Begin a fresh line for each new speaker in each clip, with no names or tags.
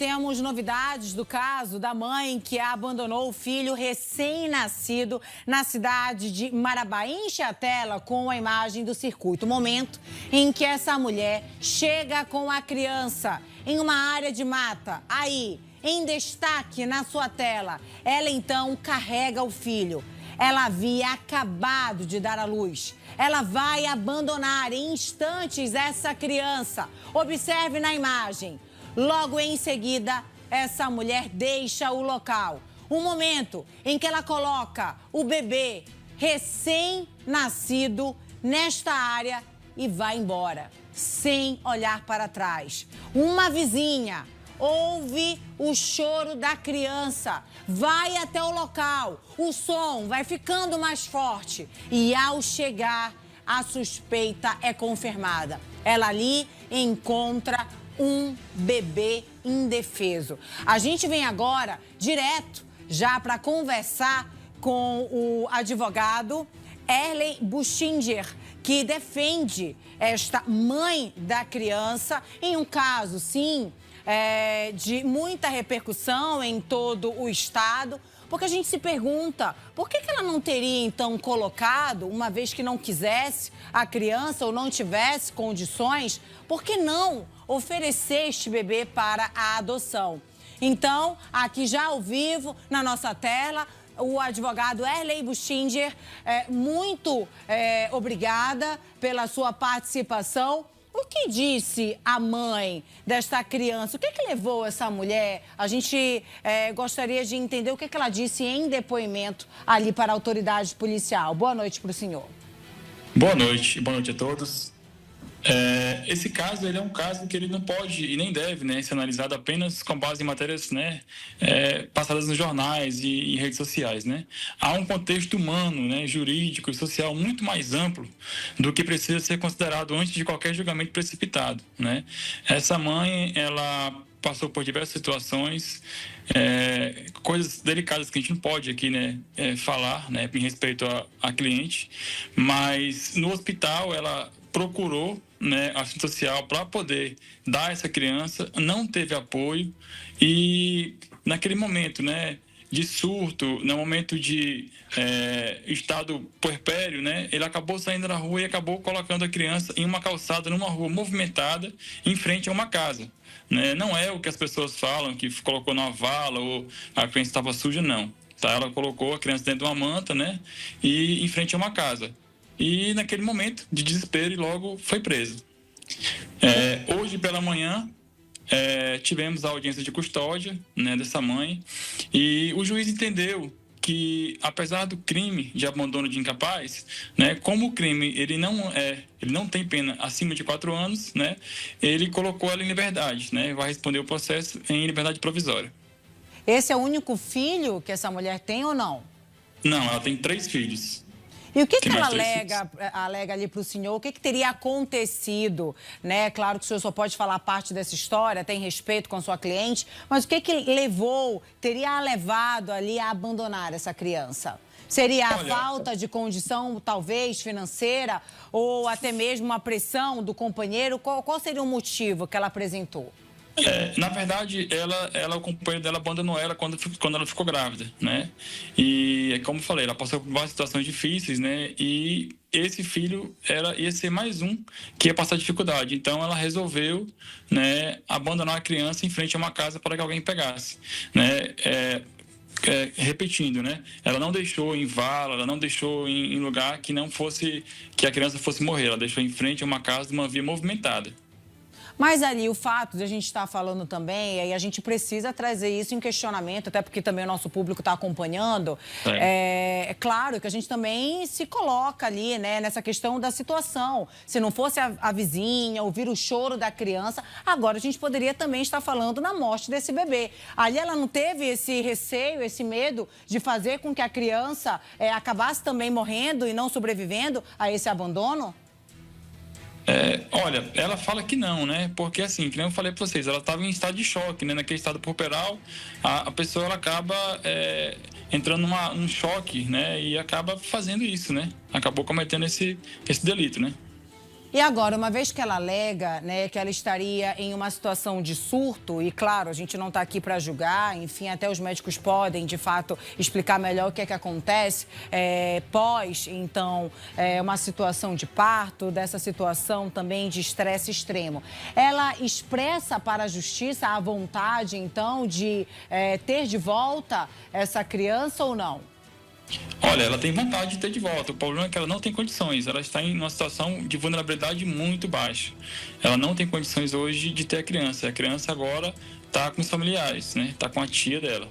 temos novidades do caso da mãe que abandonou o filho recém-nascido na cidade de Marabá. Enche a tela com a imagem do circuito. O momento em que essa mulher chega com a criança em uma área de mata. Aí, em destaque na sua tela, ela então carrega o filho. Ela havia acabado de dar à luz. Ela vai abandonar em instantes essa criança. Observe na imagem. Logo em seguida, essa mulher deixa o local. Um momento em que ela coloca o bebê recém-nascido nesta área e vai embora, sem olhar para trás. Uma vizinha ouve o choro da criança, vai até o local, o som vai ficando mais forte e ao chegar, a suspeita é confirmada. Ela ali encontra um bebê indefeso. A gente vem agora direto já para conversar com o advogado Erley Buchinger, que defende esta mãe da criança em um caso, sim, de muita repercussão em todo o estado, porque a gente se pergunta por que ela não teria, então, colocado, uma vez que não quisesse a criança ou não tivesse condições, por que não oferecer este bebê para a adoção? Então, aqui já ao vivo, na nossa tela, o advogado Erley Buchinger, muito obrigada pela sua participação. O que disse a mãe desta criança? O que levou essa mulher? A gente gostaria de entender o que ela disse em depoimento ali para a autoridade policial. Boa noite para o senhor.
Boa noite a todos. Esse caso ele é um caso que ele não pode e nem deve, né, ser analisado apenas com base em matérias, né, passadas nos jornais e em redes sociais, né. Há um contexto humano, né, jurídico e social muito mais amplo do que precisa ser considerado antes de qualquer julgamento precipitado, né. Essa mãe, ela passou por diversas situações, coisas delicadas que a gente não pode aqui, né, falar, né, em respeito a cliente, mas no hospital ela procurou, né, assistente social para poder dar essa criança, não teve apoio e naquele momento, né, de surto, no momento de estado puerpério, né, ele acabou saindo na rua e acabou colocando a criança em uma calçada, numa rua movimentada, em frente a uma casa. Né? Não é o que as pessoas falam, que colocou na vala ou a criança estava suja, não. Tá? Ela colocou a criança dentro de uma manta, né, e em frente a uma casa. E naquele momento de desespero, e logo foi preso. Hoje pela manhã tivemos a audiência de custódia, né, dessa mãe, e o juiz entendeu que, apesar do crime de abandono de incapaz, né, como o crime ele não tem pena acima de 4 anos, né, ele colocou ela em liberdade, né, vai responder o processo em liberdade provisória.
Esse é o único filho que essa mulher tem ou não?
Não, ela tem 3 filhos.
E o que ela alega ali para o senhor? O que teria acontecido? Né? Claro que o senhor só pode falar parte dessa história, tem respeito com a sua cliente, mas o que teria levado ali a abandonar essa criança? Seria a falta de condição, talvez, financeira, ou até mesmo a pressão do companheiro? Qual seria o motivo que ela apresentou?
Na verdade, o companheiro dela abandonou ela quando ela ficou grávida, né? E, como eu falei, ela passou por várias situações difíceis, né? E esse filho ia ser mais um que ia passar dificuldade. Então, ela resolveu, né, abandonar a criança em frente a uma casa para que alguém pegasse, né? Repetindo, né? Ela não deixou em vala, ela não deixou em lugar que a criança fosse morrer. Ela deixou em frente a uma casa de uma via movimentada.
Mas ali o fato de a gente estar falando também, aí a gente precisa trazer isso em questionamento, até porque também o nosso público está acompanhando. É claro que a gente também se coloca ali, né, nessa questão da situação. Se não fosse a vizinha, ouvir o choro da criança, agora a gente poderia também estar falando na morte desse bebê. Ali ela não teve esse receio, esse medo de fazer com que a criança acabasse também morrendo e não sobrevivendo a esse abandono?
Olha, ela fala que não, né? Porque, assim, que nem eu falei para vocês, ela estava em estado de choque, né? Naquele estado puerperal, a pessoa ela acaba entrando num choque, né? E acaba fazendo isso, né? Acabou cometendo esse delito, né?
E agora, uma vez que ela alega, né, que ela estaria em uma situação de surto, e claro, a gente não está aqui para julgar, enfim, até os médicos podem, de fato, explicar melhor o que é que acontece pós, então, uma situação de parto, dessa situação também de estresse extremo. Ela expressa para a justiça a vontade, então, de ter de volta essa criança ou não?
Olha, ela tem vontade de ter de volta. O problema é que ela não tem condições. Ela está em uma situação de vulnerabilidade muito baixa. Ela não tem condições hoje de ter a criança. A criança agora está com os familiares, né? Está com a tia dela.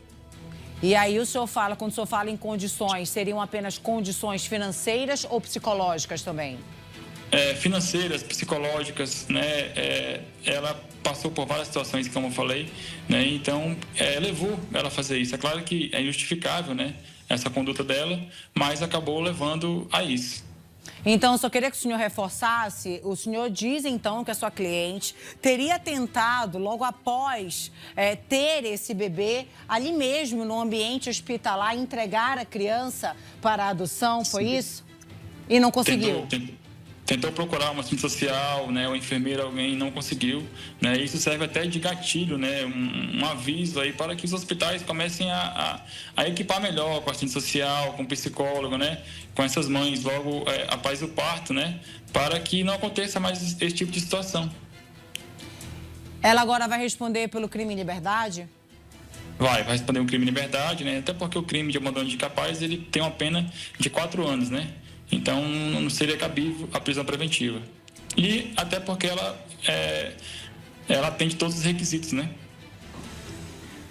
E aí o senhor fala, quando o senhor fala em condições, seriam apenas condições financeiras ou psicológicas também?
Financeiras, psicológicas, né? Ela passou por várias situações, como eu falei, né? Então, levou ela a fazer isso. É claro que é injustificável, né? Essa conduta dela, mas acabou levando a isso.
Então, eu só queria que o senhor reforçasse. O senhor diz, então, que a sua cliente teria tentado, logo após ter esse bebê, ali mesmo, no ambiente hospitalar, entregar a criança para a adoção, foi isso? E não conseguiu?
Tentou procurar uma assistente social, né, uma enfermeira, alguém, não conseguiu, né? Isso serve até de gatilho, né, um aviso aí para que os hospitais comecem a equipar melhor com a assistente social, com o psicólogo, né, com essas mães logo após o parto, né, para que não aconteça mais esse tipo de situação.
Ela agora vai responder pelo crime em liberdade?
Vai responder um crime em liberdade, né? Até porque o crime de abandono de incapaz, ele tem uma pena de 4 anos, né? Então, não seria cabível a prisão preventiva. E até porque ela atende todos os requisitos, né?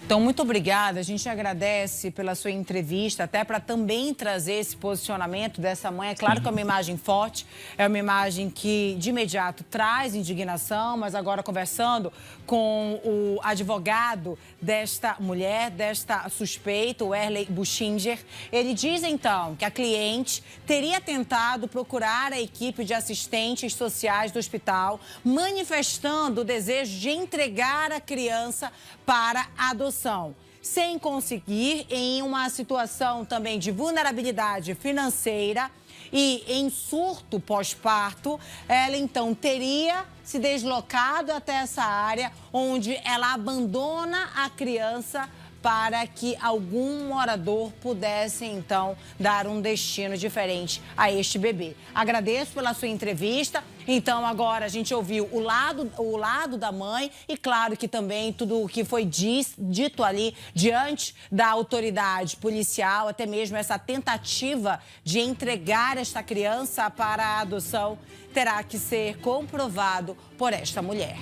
Então, muito obrigada. A gente agradece pela sua entrevista, até para também trazer esse posicionamento dessa mãe. É claro que é uma imagem forte, é uma imagem que, de imediato, traz indignação, mas agora conversando com o advogado desta mulher, desta suspeita, o Erley Buchinger, ele diz, então, que a cliente teria tentado procurar a equipe de assistentes sociais do hospital, manifestando o desejo de entregar a criança para a adoção, sem conseguir, em uma situação também de vulnerabilidade financeira e em surto pós-parto, ela então teria se deslocado até essa área onde ela abandona a criança para que algum morador pudesse, então, dar um destino diferente a este bebê. Agradeço pela sua entrevista. Então, agora a gente ouviu o lado da mãe e, claro, que também tudo o que foi dito ali diante da autoridade policial, até mesmo essa tentativa de entregar esta criança para a adoção, terá que ser comprovado por esta mulher.